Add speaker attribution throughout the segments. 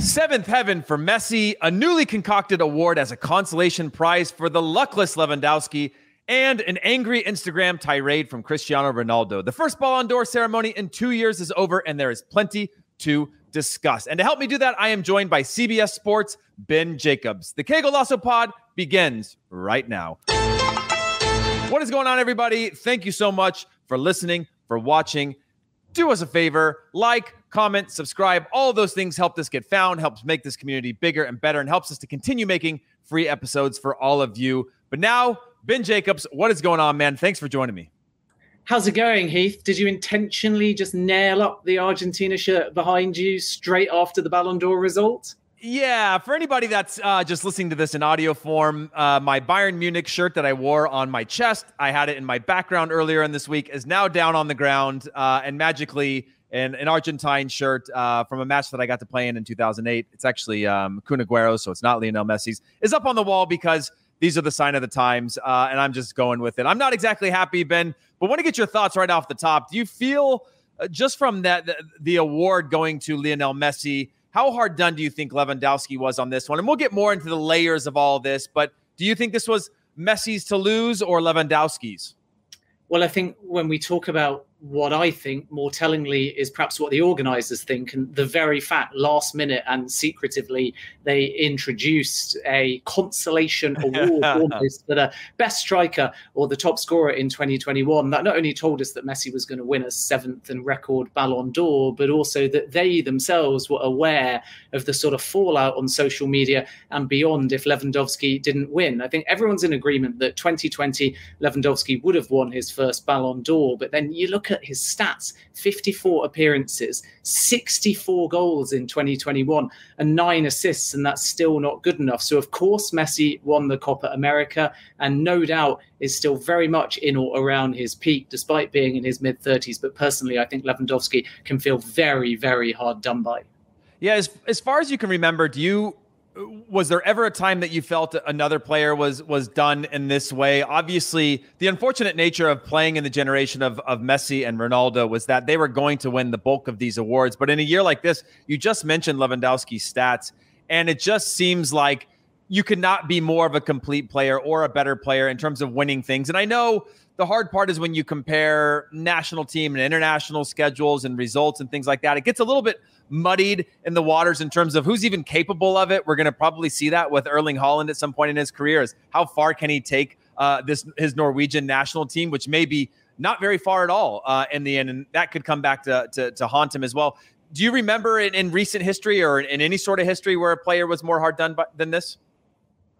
Speaker 1: Seventh heaven for Messi, a newly concocted award as a consolation prize for the luckless Lewandowski, and an angry Instagram tirade from Cristiano Ronaldo. The first Ballon d'Or ceremony in 2 years is over, and there is plenty to discuss. And to help me do that, I am joined by CBS Sports' Ben Jacobs. The Qué Golazo pod begins right now. What is going on, everybody? Thank you so much for listening, for watching. Do us a favor, like, comment, subscribe. All of those things help us get found, helps make this community bigger and better, and helps us to continue making free episodes for all of you. But now, Ben Jacobs, what is going on, man? Thanks for joining me.
Speaker 2: How's it going, Heath? Did you intentionally just nail up the Argentina shirt behind you straight after the Ballon d'Or result?
Speaker 1: Yeah, for anybody that's just listening to this in audio form, my Bayern Munich shirt that I wore on my chest, I had it in my background earlier in this week, is now down on the ground, and magically an Argentine shirt from a match that I got to play in 2008. It's actually Kun Agüero, so it's not Lionel Messi's, is up on the wall because these are the sign of the times, and I'm just going with it. I'm not exactly happy, Ben, but want to get your thoughts right off the top. Do you feel, just from that the award going to Lionel Messi, how hard done do you think Lewandowski was on this one? And we'll get more into the layers of all this, but do you think this was Messi's to lose or Lewandowski's?
Speaker 2: Well, I think when we talk about what I think more tellingly is perhaps what the organisers think, and the very fact last minute and secretively they introduced a consolation award almost for the best striker or the top scorer in 2021. That not only told us that Messi was going to win a seventh and record Ballon d'Or, but also that they themselves were aware of the sort of fallout on social media and beyond if Lewandowski didn't win. I think everyone's in agreement that 2020 Lewandowski would have won his first Ballon d'Or, but then you look at his stats: 54 appearances, 64 goals in 2021 and 9 assists, and that's still not good enough. So of course Messi won the Copa America and no doubt is still very much in or around his peak despite being in his mid-30s. But personally, I think Lewandowski can feel very, very hard done by.
Speaker 1: Yeah, as far as you can remember, was there ever a time that you felt another player was done in this way? Obviously, the unfortunate nature of playing in the generation of Messi and Ronaldo was that they were going to win the bulk of these awards. But in a year like this, you just mentioned Lewandowski's stats, and it just seems like you could not be more of a complete player or a better player in terms of winning things. And I know the hard part is when you compare national team and international schedules and results and things like that, it gets a little bit muddied in the waters in terms of who's even capable of it. We're going to probably see that with Erling Haaland at some point in his career, is how far can he take his Norwegian national team, which may be not very far at all in the end, and that could come back to haunt him as well. Do you remember in recent history or in any sort of history where a player was more hard done than this?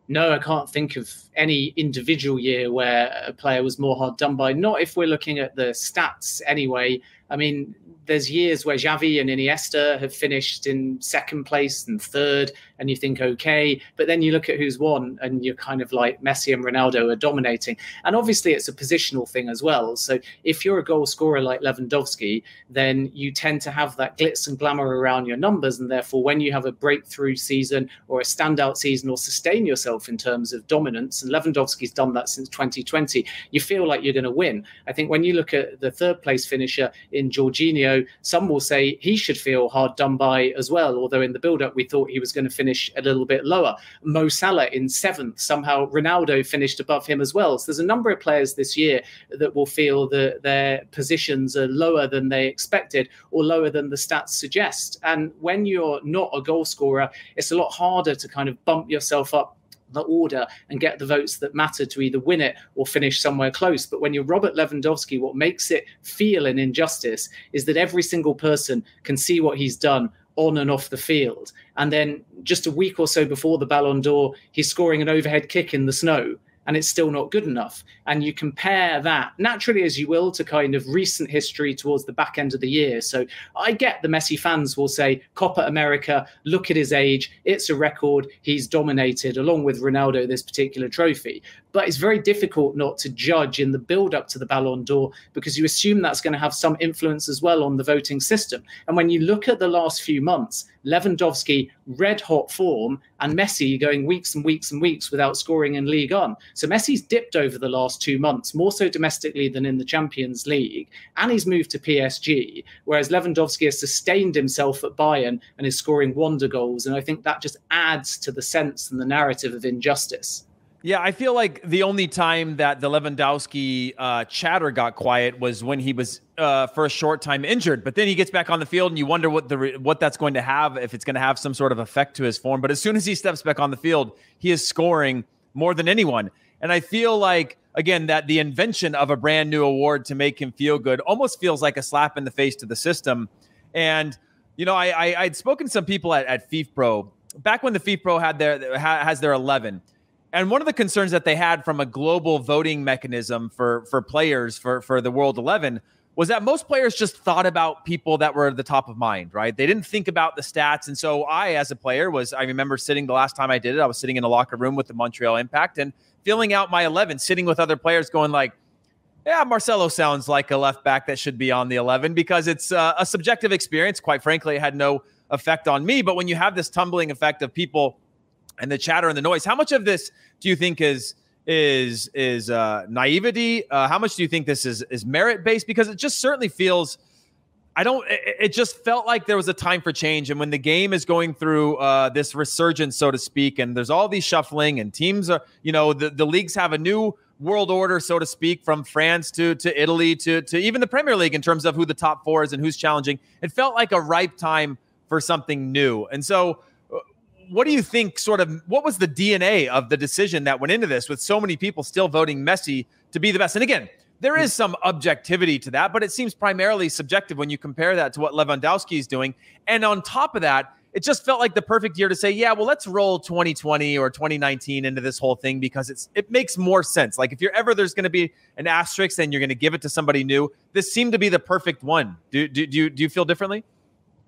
Speaker 2: No, I can't think of any individual year where a player was more hard done by. Not if we're looking at the stats anyway. I mean, there's years where Xavi and Iniesta have finished in second place and third, and you think, okay, but then you look at who's won and you're kind of like Messi and Ronaldo are dominating. And obviously it's a positional thing as well. So if you're a goal scorer like Lewandowski, then you tend to have that glitz and glamour around your numbers. And therefore, when you have a breakthrough season or a standout season or sustain yourself in terms of dominance, and Lewandowski's done that since 2020, you feel like you're going to win. I think when you look at the third place finisher in Jorginho, some will say he should feel hard done by as well, although in the build-up we thought he was going to finish a little bit lower. Mo Salah in seventh, somehow Ronaldo finished above him as well. So there's a number of players this year that will feel that their positions are lower than they expected or lower than the stats suggest. And when you're not a goal scorer, it's a lot harder to kind of bump yourself up the order and get the votes that matter to either win it or finish somewhere close. But when you're Robert Lewandowski, what makes it feel an injustice is that every single person can see what he's done on and off the field. And then just a week or so before the Ballon d'Or, he's scoring an overhead kick in the snow, and it's still not good enough. And you compare that naturally as you will to kind of recent history towards the back end of the year. So I get the Messi fans will say, Copa America, look at his age, it's a record, he's dominated, along with Ronaldo, this particular trophy. But it's very difficult not to judge in the build-up to the Ballon d'Or because you assume that's going to have some influence as well on the voting system. And when you look at the last few months, Lewandowski, red-hot form, and Messi going weeks and weeks and weeks without scoring in Ligue 1. So Messi's dipped over the last 2 months, more so domestically than in the Champions League, and he's moved to PSG, whereas Lewandowski has sustained himself at Bayern and is scoring wonder goals. And I think that just adds to the sense and the narrative of injustice.
Speaker 1: Yeah, I feel like the only time that the Lewandowski chatter got quiet was when he was for a short time injured. But then he gets back on the field, and you wonder what that's going to have, if it's going to have some sort of effect to his form. But as soon as he steps back on the field, he is scoring more than anyone. And I feel like, again, that the invention of a brand new award to make him feel good almost feels like a slap in the face to the system. And, you know, I'd spoken to some people at FIFPro back when the FIFPro has their 11. And one of the concerns that they had from a global voting mechanism for players for the World 11 was that most players just thought about people that were at the top of mind, right? They didn't think about the stats. And so I, as a player, I remember sitting the last time I did it, I was sitting in a locker room with the Montreal Impact and filling out my 11, sitting with other players going like, yeah, Marcelo sounds like a left back that should be on the 11, because it's a subjective experience. Quite frankly, it had no effect on me. But when you have this tumbling effect of people and the chatter and the noise, how much of this do you think is naivety? How much do you think this is merit-based? Because it just certainly feels, it just felt like there was a time for change. And when the game is going through this resurgence, so to speak, and there's all these shuffling and teams are, you know, the leagues have a new world order, so to speak, from France to Italy to even the Premier League in terms of who the top four is and who's challenging. It felt like a ripe time for something new. And so what do you think what was the DNA of the decision that went into this with so many people still voting Messi to be the best? And again, there is some objectivity to that, but it seems primarily subjective when you compare that to what Lewandowski is doing. And on top of that, it just felt like the perfect year to say, yeah, well, let's roll 2020 or 2019 into this whole thing, because it makes more sense. Like if there's going to be an asterisk and you're going to give it to somebody new, this seemed to be the perfect one. Do you feel differently?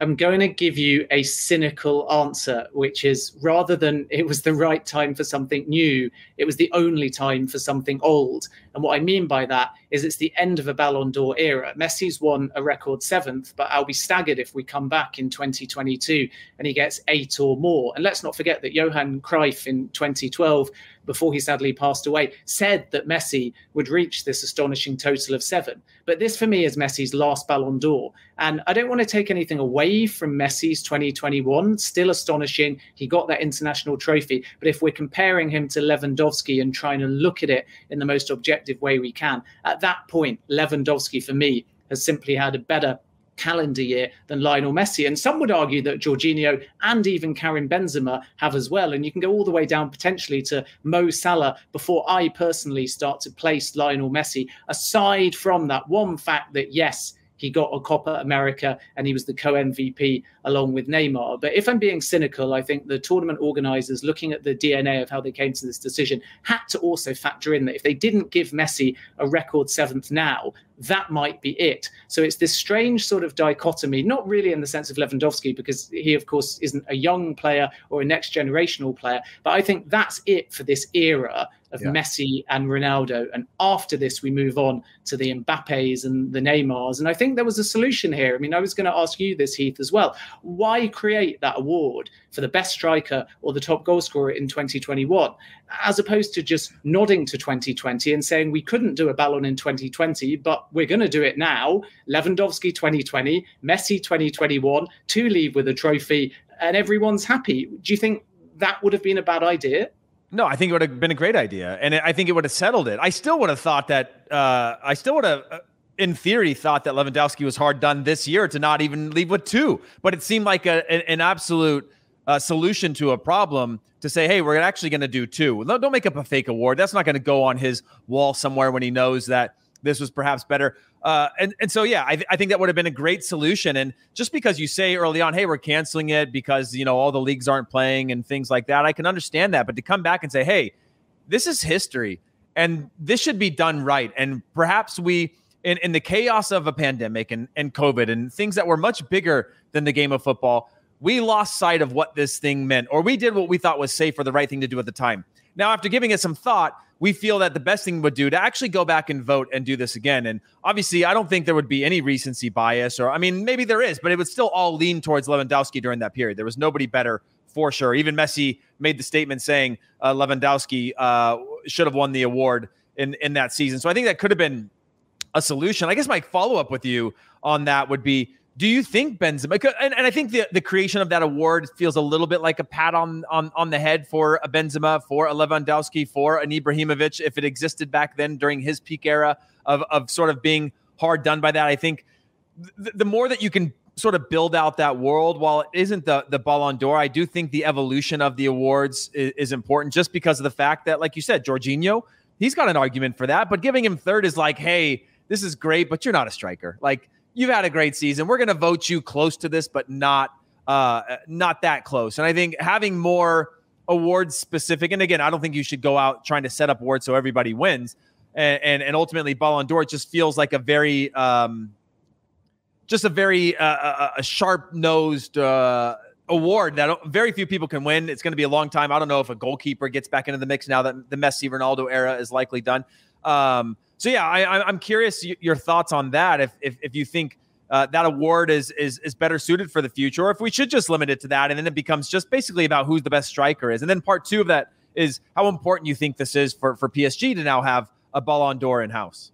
Speaker 2: I'm going to give you a cynical answer, which is, rather than it was the right time for something new, it was the only time for something old. And what I mean by that is it's the end of a Ballon d'Or era. Messi's won a record 7th, but I'll be staggered if we come back in 2022 and he gets 8 or more. And let's not forget that Johan Cruyff in 2012, before he sadly passed away, said that Messi would reach this astonishing total of 7. But this, for me, is Messi's last Ballon d'Or. And I don't want to take anything away from Messi's 2021. Still astonishing. He got that international trophy. But if we're comparing him to Lewandowski and trying to look at it in the most objective way we can, at that point, Lewandowski, for me, has simply had a better calendar year than Lionel Messi. And some would argue that Jorginho and even Karim Benzema have as well. And you can go all the way down potentially to Mo Salah before I personally start to place Lionel Messi, aside from that one fact that, yes, he got a Copa America and he was the co-MVP along with Neymar. But if I'm being cynical, I think the tournament organizers, looking at the DNA of how they came to this decision, had to also factor in that if they didn't give Messi a record 7th now, that might be it. So it's this strange sort of dichotomy, not really in the sense of Lewandowski, because he, of course, isn't a young player or a next generational player. But I think that's it for this era of Messi and Ronaldo. And after this, we move on to the Mbappes and the Neymars. And I think there was a solution here. I mean, I was going to ask you this, Heath, as well. Why create that award for the best striker or the top goal scorer in 2021, as opposed to just nodding to 2020 and saying we couldn't do a Ballon in 2020, but we're going to do it now. Lewandowski 2020, Messi 2021, to leave with a trophy, and everyone's happy. Do you think that would have been a bad idea?
Speaker 1: No, I think it would have been a great idea. And I think it would have settled it. I still would have thought that, in theory, thought that Lewandowski was hard done this year to not even leave with 2. But it seemed like an absolute solution to a problem to say, hey, we're actually going to do 2. Don't make up a fake award. That's not going to go on his wall somewhere when he knows that this was perhaps better. And so, yeah, I think that would have been a great solution. And just because you say early on, hey, we're canceling it because, you know, all the leagues aren't playing and things like that, I can understand that. But to come back and say, hey, this is history and this should be done right. And perhaps we, in the chaos of a pandemic and COVID and things that were much bigger than the game of football, we lost sight of what this thing meant, or we did what we thought was safe or the right thing to do at the time. Now, after giving it some thought, we feel that the best thing would do to actually go back and vote and do this again. And obviously, I don't think there would be any recency bias, or, I mean, maybe there is, but it would still all lean towards Lewandowski during that period. There was nobody better for sure. Even Messi made the statement saying Lewandowski should have won the award in that season. So I think that could have been a solution. I guess my follow-up with you on that would be, do you think Benzema, and I think the creation of that award feels a little bit like a pat on the head for a Benzema, for a Lewandowski, for an Ibrahimovic, if it existed back then during his peak era of sort of being hard done by that. I think the more that you can sort of build out that world, while it isn't the Ballon d'Or, I do think the evolution of the awards is important, just because of the fact that, like you said, Jorginho, he's got an argument for that, but giving him third is like, hey, this is great, but you're not a striker. Like, you've had a great season. We're going to vote you close to this, but not that close. And I think having more awards specific, and again, I don't think you should go out trying to set up awards so everybody wins. And ultimately, Ballon d'Or just feels like a very sharp-nosed award that very few people can win. It's going to be a long time. I don't know if a goalkeeper gets back into the mix now that the Messi Ronaldo era is likely done. So yeah, I'm curious your thoughts on that. If you think that award is better suited for the future, or if we should just limit it to that, and then it becomes just basically about who's the best striker is. And then part two of that is how important you think this is for PSG to now have a Ballon d'Or in house.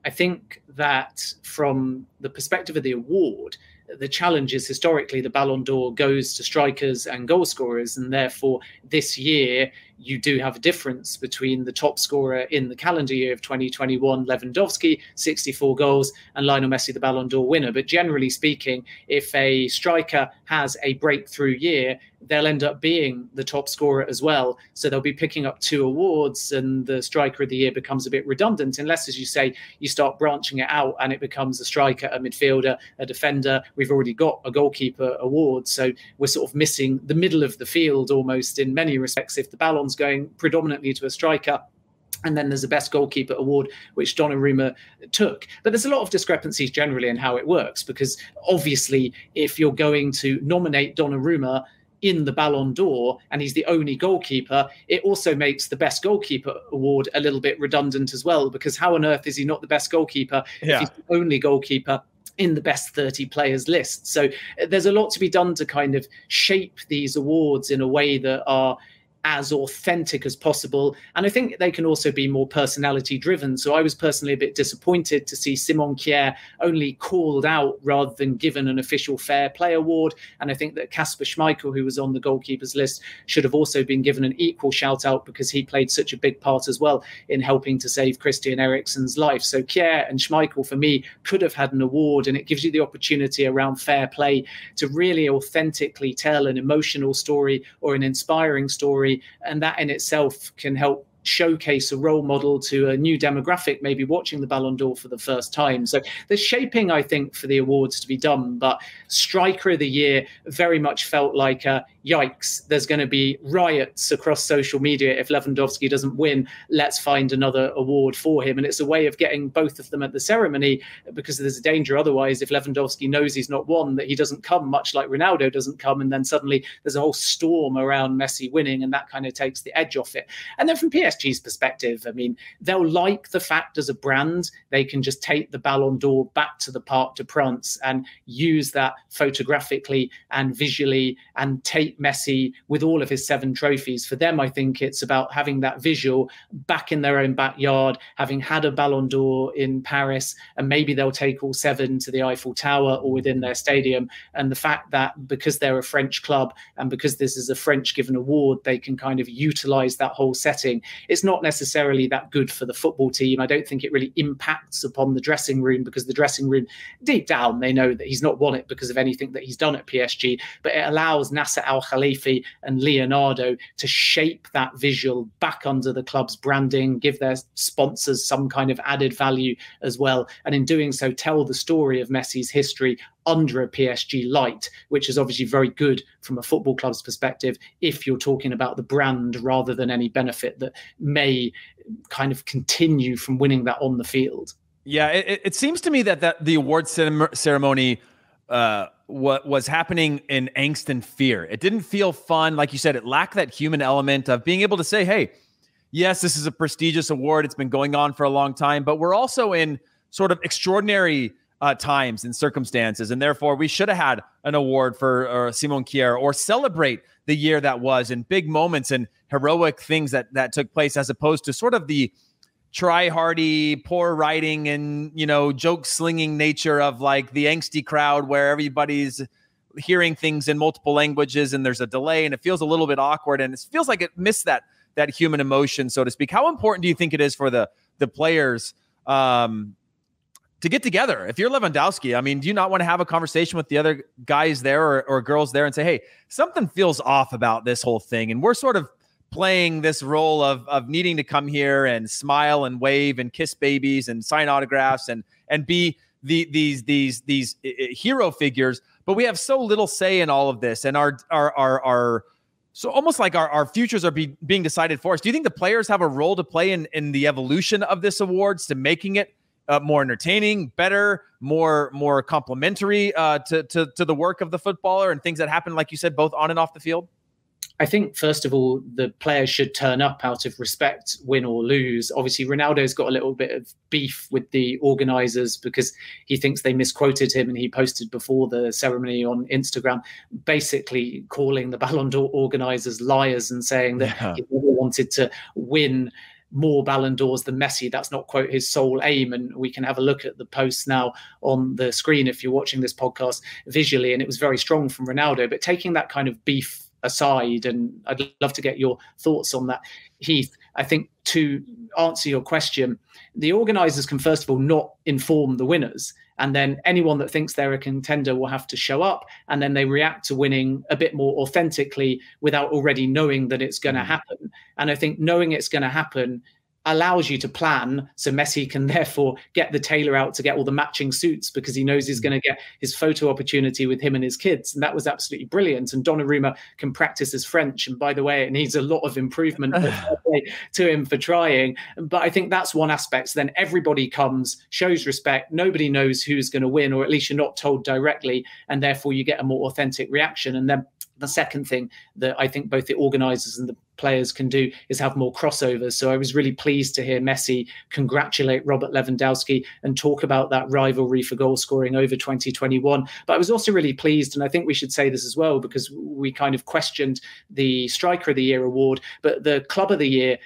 Speaker 2: I think that from the perspective of the award, the challenge is historically the Ballon d'Or goes to strikers and goal scorers, and therefore this year you do have a difference between the top scorer in the calendar year of 2021, Lewandowski, 64 goals, and Lionel Messi, the Ballon d'Or winner. But generally speaking, if a striker has a breakthrough year, they'll end up being the top scorer as well. So they'll be picking up two awards, and the striker of the year becomes a bit redundant, unless, as you say, you start branching it out and it becomes a striker, a midfielder, a defender. We've already got a goalkeeper award. So we're sort of missing the middle of the field almost in many respects if the Ballon's going predominantly to a striker. And then there's the best goalkeeper award, which Donnarumma took. But there's a lot of discrepancies generally in how it works, because obviously if you're going to nominate Donnarumma in the Ballon d'Or and he's the only goalkeeper, it also makes the best goalkeeper award a little bit redundant as well, because how on earth is he not the best goalkeeper if he's the only goalkeeper in the best 30 players list? So there's a lot to be done to kind of shape these awards in a way that are as authentic as possible. And I think they can also be more personality driven. So I was personally a bit disappointed to see Simon Kjær only called out rather than given an official fair play award. And I think that Kasper Schmeichel, who was on the goalkeepers list, should have also been given an equal shout out, because he played such a big part as well in helping to save Christian Eriksen's life. So Kjær and Schmeichel, for me, could have had an award, and it gives you the opportunity around fair play to really authentically tell an emotional story or an inspiring story. And that in itself can help showcase a role model to a new demographic, maybe watching the Ballon d'Or for the first time. So there's shaping, I think, for the awards to be done. But Striker of the Year very much felt like yikes, there's going to be riots across social media if Lewandowski doesn't win. Let's find another award for him. And it's a way of getting both of them at the ceremony, because there's a danger otherwise if Lewandowski knows he's not won, that he doesn't come, much like Ronaldo doesn't come. And then suddenly there's a whole storm around Messi winning, and that kind of takes the edge off it. And then from PSG's perspective, I mean, they'll like the fact as a brand, they can just take the Ballon d'Or back to the Parc des Princes and use that photographically and visually and take Messi with all of his 7 trophies. For them, I think it's about having that visual back in their own backyard, having had a Ballon d'Or in Paris, and maybe they'll take all 7 to the Eiffel Tower or within their stadium. And the fact that because they're a French club and because this is a French given award, they can kind of utilize that whole setting. It's not necessarily that good for the football team. I don't think it really impacts upon the dressing room, because the dressing room, deep down, they know that he's not won it because of anything that he's done at PSG. But it allows Nasser Al-Khelaifi and Leonardo to shape that visual back under the club's branding, give their sponsors some kind of added value as well. And in doing so, tell the story of Messi's history under a PSG light, which is obviously very good from a football club's perspective if you're talking about the brand rather than any benefit that may kind of continue from winning that on the field.
Speaker 1: Yeah, it seems to me that the award ceremony what was happening in angst and fear. It didn't feel fun. Like you said, it lacked that human element of being able to say, hey, yes, this is a prestigious award. It's been going on for a long time, but we're also in sort of extraordinary times and circumstances. And therefore, we should have had an award for Simon Kjær, or celebrate the year that was, and big moments and heroic things that took place, as opposed to sort of the try-hardy, poor writing and, joke slinging nature of like the angsty crowd where everybody's hearing things in multiple languages and there's a delay and it feels a little bit awkward and it feels like it missed that human emotion, so to speak. How important do you think it is for the players to get together? If you're Lewandowski, I mean, do you not want to have a conversation with the other guys there or girls there and say, hey, something feels off about this whole thing, and we're sort of playing this role of needing to come here and smile and wave and kiss babies and sign autographs and be these hero figures, but we have so little say in all of this, and our so almost like our futures are being decided for us. Do you think the players have a role to play in the evolution of this awards to making it more entertaining, better, more complimentary to the work of the footballer and things that happen, like you said, both on and off the field?
Speaker 2: I think, first of all, the players should turn up out of respect, win or lose. Obviously, Ronaldo's got a little bit of beef with the organisers because he thinks they misquoted him, and he posted before the ceremony on Instagram basically calling the Ballon d'Or organisers liars and saying that he never wanted to win more Ballon d'Ors than Messi. That's not, quote, his sole aim. And we can have a look at the posts now on the screen if you're watching this podcast visually, and it was very strong from Ronaldo. But taking that kind of beef aside, and I'd love to get your thoughts on that, Heath, I think to answer your question, the organisers can first of all not inform the winners, and then anyone that thinks they're a contender will have to show up, and then they react to winning a bit more authentically without already knowing that it's going to happen. And I think knowing it's going to happen allows you to plan, so Messi can therefore get the tailor out to get all the matching suits because he knows he's going to get his photo opportunity with him and his kids. And that was absolutely brilliant. And Donnarumma can practice his French. And by the way, it needs a lot of improvement to him for trying. But I think that's one aspect. So then everybody comes, shows respect. Nobody knows who's going to win, or at least you're not told directly. And therefore you get a more authentic reaction. And then the second thing that I think both the organisers and the players can do is have more crossovers. So I was really pleased to hear Messi congratulate Robert Lewandowski and talk about that rivalry for goal scoring over 2021. But I was also really pleased, and I think we should say this as well, because we kind of questioned the Striker of the Year award, but the Club of the Year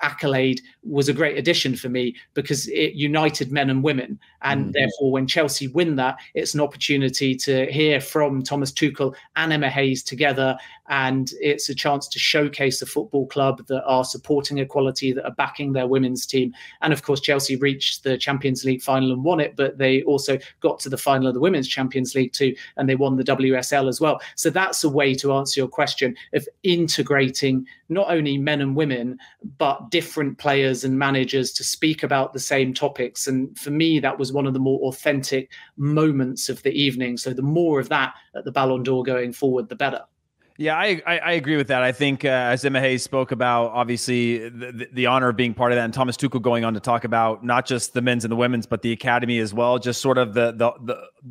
Speaker 2: accolade was a great addition for me because it united men and women. And therefore, when Chelsea win that, it's an opportunity to hear from Thomas Tuchel and Emma Hayes together. And it's a chance to showcase a football club that are supporting equality, that are backing their women's team. And of course, Chelsea reached the Champions League final and won it, but they also got to the final of the Women's Champions League too, and they won the WSL as well. So that's a way to answer your question of integrating not only men and women, but different players and managers to speak about the same topics. And for me, that was one of the more authentic moments of the evening. So the more of that at the Ballon d'Or going forward, the better.
Speaker 1: Yeah, I agree with that. I think as Emma Hayes spoke about, obviously the honor of being part of that, and Thomas Tuchel going on to talk about not just the men's and the women's, but the academy as well. Just sort of the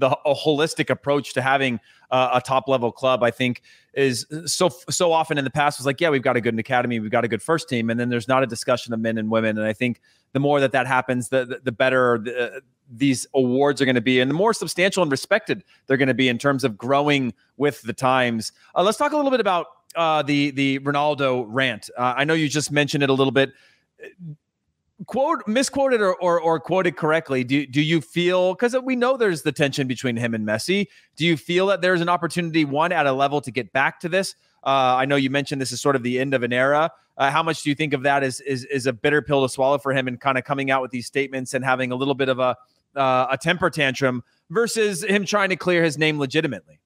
Speaker 1: a holistic approach to having a top level club, I think, is so often in the past was like, yeah, we've got a good academy, we've got a good first team, and then there's not a discussion of men and women. And I think the more that happens, the better these awards are going to be, and the more substantial and respected they're going to be in terms of growing with the times. Let's talk a little bit about the Ronaldo rant. I know you just mentioned it a little bit. Misquoted or quoted correctly. Do you feel, because we know there's the tension between him and Messi, do you feel that there's an opportunity, one, at a level to get back to this? I know you mentioned this is sort of the end of an era. How much do you think of that is a bitter pill to swallow for him, and kind of coming out with these statements and having a little bit of a temper tantrum versus him trying to clear his name legitimately?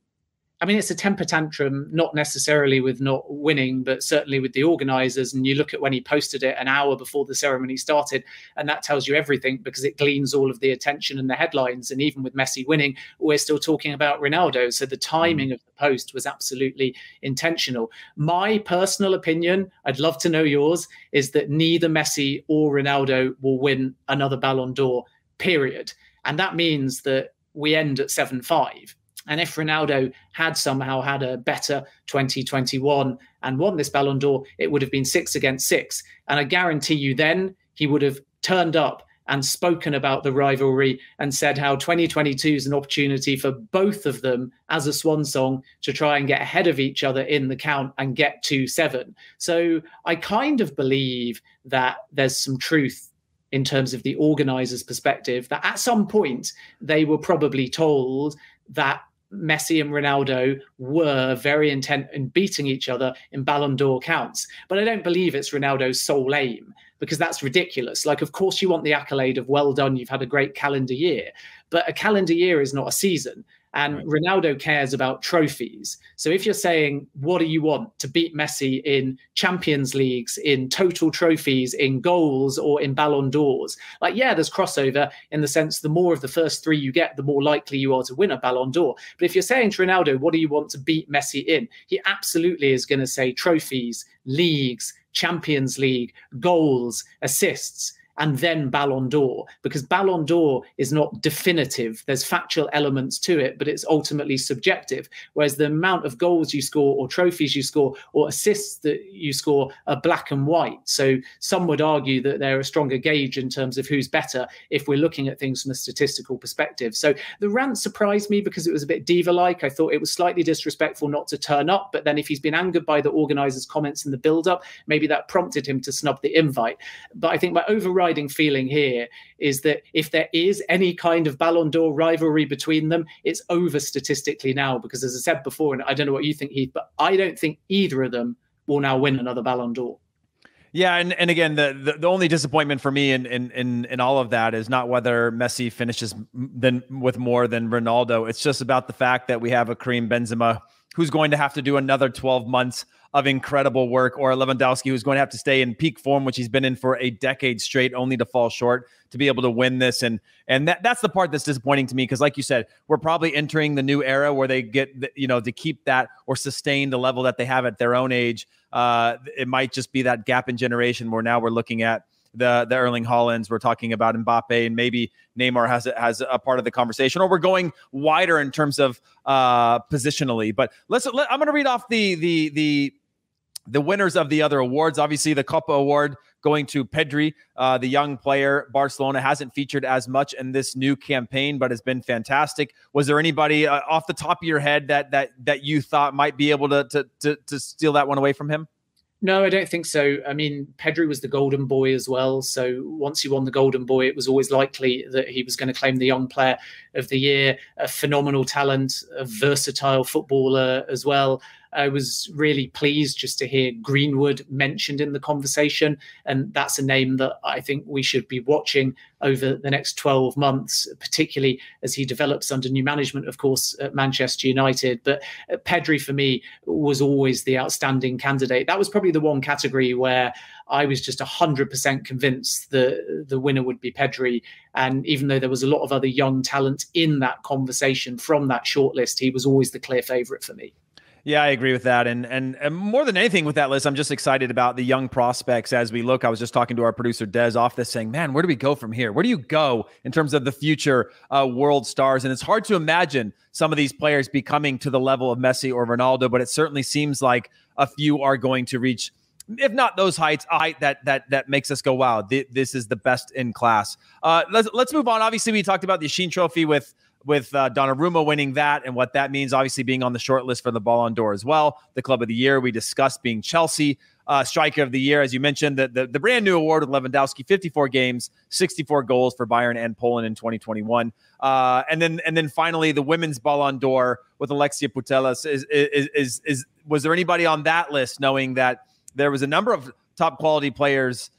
Speaker 2: I mean, it's a temper tantrum, not necessarily with not winning, but certainly with the organisers. And you look at when he posted it an hour before the ceremony started, and that tells you everything because it gleans all of the attention and the headlines. And even with Messi winning, we're still talking about Ronaldo. So the timing of the post was absolutely intentional. My personal opinion, I'd love to know yours, is that neither Messi or Ronaldo will win another Ballon d'Or, period. And that means that we end at 7-5. And if Ronaldo had somehow had a better 2021 and won this Ballon d'Or, it would have been 6 against 6. And I guarantee you then he would have turned up and spoken about the rivalry and said how 2022 is an opportunity for both of them as a swan song to try and get ahead of each other in the count and get to 7. So I kind of believe that there's some truth in terms of the organizers' perspective, that at some point they were probably told that Messi and Ronaldo were very intent in beating each other in Ballon d'Or counts. But I don't believe it's Ronaldo's sole aim, because that's ridiculous. Like, of course, you want the accolade of well done, you've had a great calendar year, but a calendar year is not a season. And Ronaldo cares about trophies. So if you're saying, what do you want? To beat Messi in Champions Leagues, in total trophies, in goals, or in Ballon d'Ors? Like, yeah, there's crossover in the sense the more of the first 3 you get, the more likely you are to win a Ballon d'Or. But if you're saying to Ronaldo, what do you want to beat Messi in? He absolutely is going to say trophies, leagues, Champions League, goals, assists, and then Ballon d'Or, because Ballon d'Or is not definitive. There's factual elements to it, but it's ultimately subjective. Whereas the amount of goals you score or trophies you score or assists that you score are black and white. So some would argue that they're a stronger gauge in terms of who's better if we're looking at things from a statistical perspective. So the rant surprised me because it was a bit diva-like. I thought it was slightly disrespectful not to turn up, but then if he's been angered by the organisers' comments in the build-up, maybe that prompted him to snub the invite. But I think my overriding feeling here is that if there is any kind of Ballon d'Or rivalry between them, it's over statistically now, because as I said before, and I don't know what you think, Heath, but I don't think either of them will now win another Ballon d'Or.
Speaker 1: Yeah, and again, the only disappointment for me in all of that is not whether Messi finishes with more than Ronaldo. It's just about the fact that we have a Karim Benzema who's going to have to do another 12 months of incredible work, or Lewandowski who's going to have to stay in peak form, which he's been in for a decade straight, only to fall short to be able to win this. And that's the part that's disappointing to me, because like you said, we're probably entering the new era where they get, to keep that or sustain the level that they have at their own age. It might just be that gap in generation where now we're looking at the Erling Haalands, we're talking about Mbappe, and maybe Neymar has a part of the conversation, or we're going wider in terms of positionally. But I'm going to read off the winners of the other awards. Obviously, the Copa Award going to Pedri, the young player. Barcelona hasn't featured as much in this new campaign, but has been fantastic. Was there anybody off the top of your head that you thought might be able to steal that one away from him?
Speaker 2: No, I don't think so. I mean, Pedri was the golden boy as well. So once he won the golden boy, it was always likely that he was going to claim the young player of the year. A phenomenal talent, a versatile footballer as well. I was really pleased just to hear Greenwood mentioned in the conversation. And that's a name that I think we should be watching over the next 12 months, particularly as he develops under new management, of course, at Manchester United. But Pedri, for me, was always the outstanding candidate. That was probably the one category where I was just 100% convinced the winner would be Pedri. And even though there was a lot of other young talent in that conversation from that shortlist, he was always the clear favourite for me.
Speaker 1: Yeah, I agree with that. And more than anything with that list, I'm just excited about the young prospects as we look. I was just talking to our producer, Des, off this saying, man, where do we go from here? Where do you go in terms of the future world stars? And it's hard to imagine some of these players becoming to the level of Messi or Ronaldo, but it certainly seems like a few are going to reach, if not those heights, a height that makes us go, wow, this is the best in class. Let's move on. Obviously, we talked about the Yashin Trophy with Donnarumma winning that and what that means, obviously being on the short list for the Ballon d'Or as well. The Club of the Year, we discussed being Chelsea. Striker of the Year, as you mentioned, the brand new award with Lewandowski, 54 games, 64 goals for Bayern and Poland in 2021. And then finally, the Women's Ballon d'Or with Alexia Putellas. Was there anybody on that list, knowing that there was a number of top quality players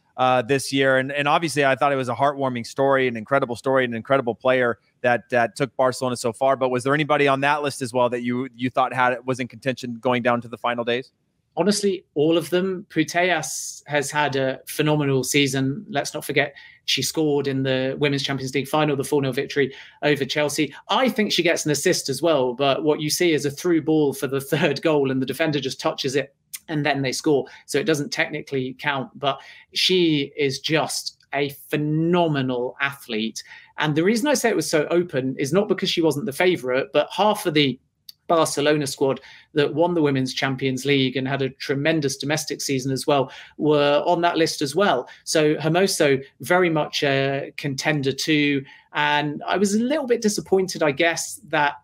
Speaker 1: this year? And obviously, I thought it was a heartwarming story, an incredible player that took Barcelona so far. But was there anybody on that list as well that you thought was in contention going down to the final days?
Speaker 2: Honestly, all of them. Putellas has had a phenomenal season. Let's not forget she scored in the Women's Champions League final, the 4-0 victory over Chelsea. I think she gets an assist as well, but what you see is a through ball for the third goal and the defender just touches it and then they score. So it doesn't technically count, but she is just a phenomenal athlete. And the reason I say it was so open is not because she wasn't the favourite, but half of the Barcelona squad that won the Women's Champions League and had a tremendous domestic season as well were on that list as well. So Hermoso, very much a contender too. And I was a little bit disappointed, I guess, that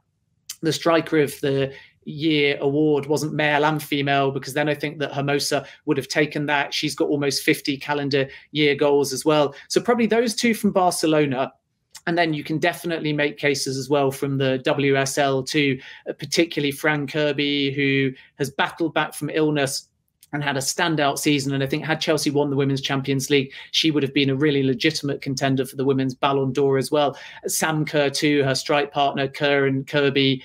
Speaker 2: the striker of the year award wasn't male and female, because then I think that Hermosa would have taken that. She's got almost 50 calendar year goals as well. So probably those two from Barcelona. And then you can definitely make cases as well from the WSL to particularly Fran Kirby, who has battled back from illness and had a standout season. And I think had Chelsea won the Women's Champions League, she would have been a really legitimate contender for the Women's Ballon d'Or as well. Sam Kerr too, her strike partner, Kerr and Kirby,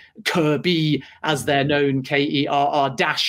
Speaker 2: as they're known, KERR-BY.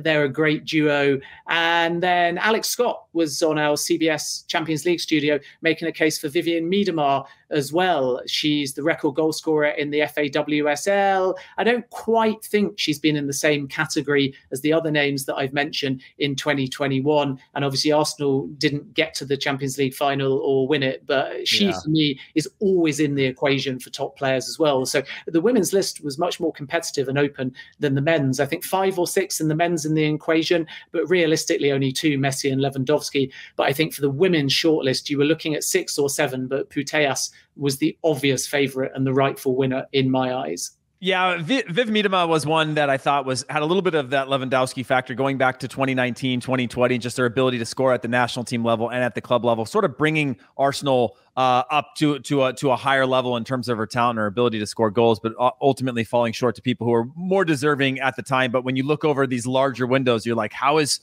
Speaker 2: They're a great duo. And then Alex Scott was on our CBS Champions League studio making a case for Vivian Miedemar as well. She's the record goal scorer in the FAWSL. I don't quite think she's been in the same category as the other names that I've mentioned in 2021. And obviously Arsenal didn't get to the Champions League final or win it, but she, for me, is always in the equation for top players as well. So the women's list was much more competitive and open than the men's. I think 5 or 6 in the men's in the equation, but realistically only 2, Messi and Lewandowski. But I think for the women's shortlist, you were looking at 6 or 7, but Putellas was the obvious favourite and the rightful winner in my eyes.
Speaker 1: Yeah, Viv Miedema was one that I thought had a little bit of that Lewandowski factor going back to 2019, 2020, just their ability to score at the national team level and at the club level, sort of bringing Arsenal up to a higher level in terms of her talent or ability to score goals, but ultimately falling short to people who are more deserving at the time. But when you look over these larger windows, you're like, how is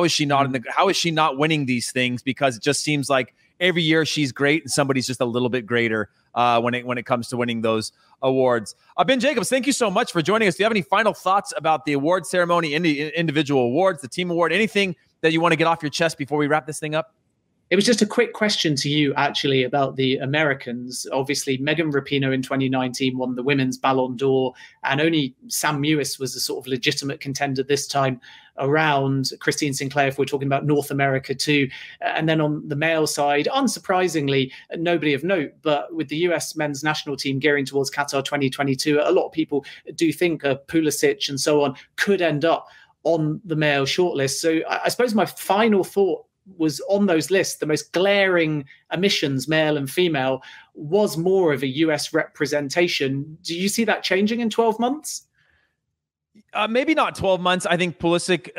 Speaker 1: she not winning these things? Because it just seems like every year she's great and somebody's just a little bit greater when it comes to winning those awards. Ben Jacobs, thank you so much for joining us. Do you have any final thoughts about the award ceremony, individual awards, the team award, anything that you want to get off your chest before we wrap this thing up?
Speaker 2: It was just a quick question to you, actually, about the Americans. Obviously, Megan Rapinoe in 2019 won the Women's Ballon d'Or, and only Sam Mewis was a sort of legitimate contender this time around. Christine Sinclair, if we're talking about North America too. And then on the male side, unsurprisingly, nobody of note, but with the US men's national team gearing towards Qatar 2022, a lot of people do think Pulisic and so on could end up on the male shortlist. So I suppose my final thought was on those lists, the most glaring omissions, male and female, was more of a US representation. Do you see that changing in 12 months?
Speaker 1: Maybe not 12 months. I think Pulisic,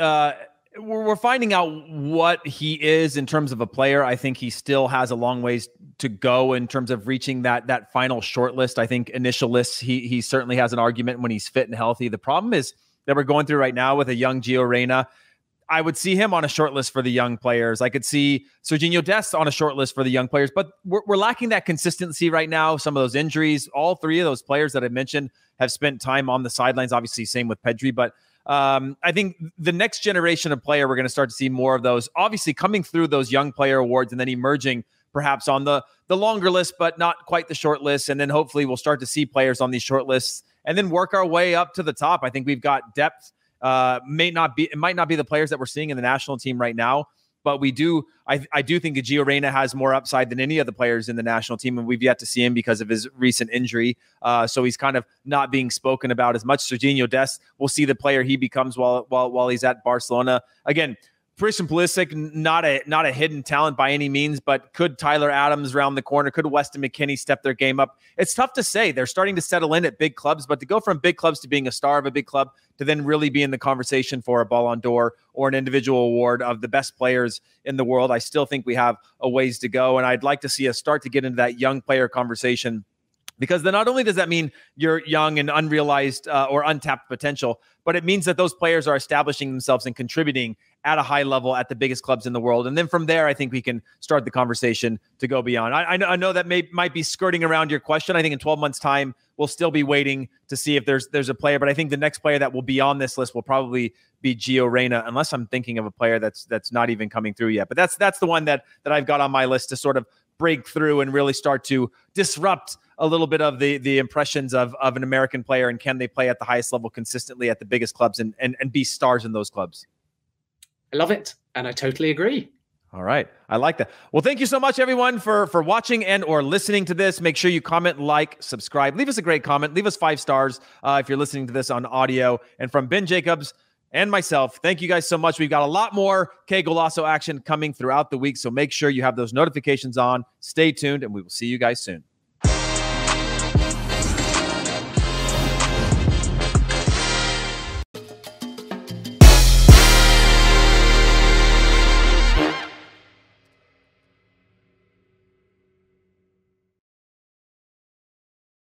Speaker 1: we're finding out what he is in terms of a player. I think he still has a long ways to go in terms of reaching that final short list. I think initial lists, he certainly has an argument when he's fit and healthy. The problem is that we're going through right now with a young Gio Reyna. I would see him on a short list for the young players. I could see Serginho Dest on a short list for the young players, but we're lacking that consistency right now. Some of those injuries, all 3 of those players that I mentioned have spent time on the sidelines. Obviously, same with Pedri, but I think the next generation of player, we're going to start to see more of those, obviously coming through those young player awards and then emerging perhaps on the longer list, but not quite the short list. And then hopefully we'll start to see players on these short lists and then work our way up to the top. I think we've got depth. It might not be the players that we're seeing in the national team right now, but I do think that Gio Reyna has more upside than any of the players in the national team, and we've yet to see him because of his recent injury. So he's kind of not being spoken about as much. Serginho Dest, we'll see the player he becomes while he's at Barcelona. Again, Christian Pulisic, not a hidden talent by any means, but could Tyler Adams round the corner? Could Weston McKennie step their game up? It's tough to say. They're starting to settle in at big clubs, but to go from big clubs to being a star of a big club to then really be in the conversation for a Ballon d'Or or an individual award of the best players in the world, I still think we have a ways to go. And I'd like to see us start to get into that young player conversation, because then not only does that mean you're young and unrealized or untapped potential, but it means that those players are establishing themselves and contributing at a high level at the biggest clubs in the world. And then from there, I think we can start the conversation to go beyond. I know that might be skirting around your question. I think in 12 months' time, we'll still be waiting to see if there's a player. But I think the next player that will be on this list will probably be Gio Reyna, unless I'm thinking of a player that's not even coming through yet. But that's the one that I've got on my list to sort of break through and really start to disrupt a little bit of the impressions of an American player, and can they play at the highest level consistently at the biggest clubs and be stars in those clubs.
Speaker 2: I love it. And I totally agree.
Speaker 1: All right. I like that. Well, thank you so much, everyone, for watching and or listening to this. Make sure you comment, like, subscribe. Leave us a great comment. Leave us 5 stars if you're listening to this on audio. And from Ben Jacobs and myself, thank you guys so much. We've got a lot more Qué Golazo action coming throughout the week, so make sure you have those notifications on. Stay tuned, and we will see you guys soon.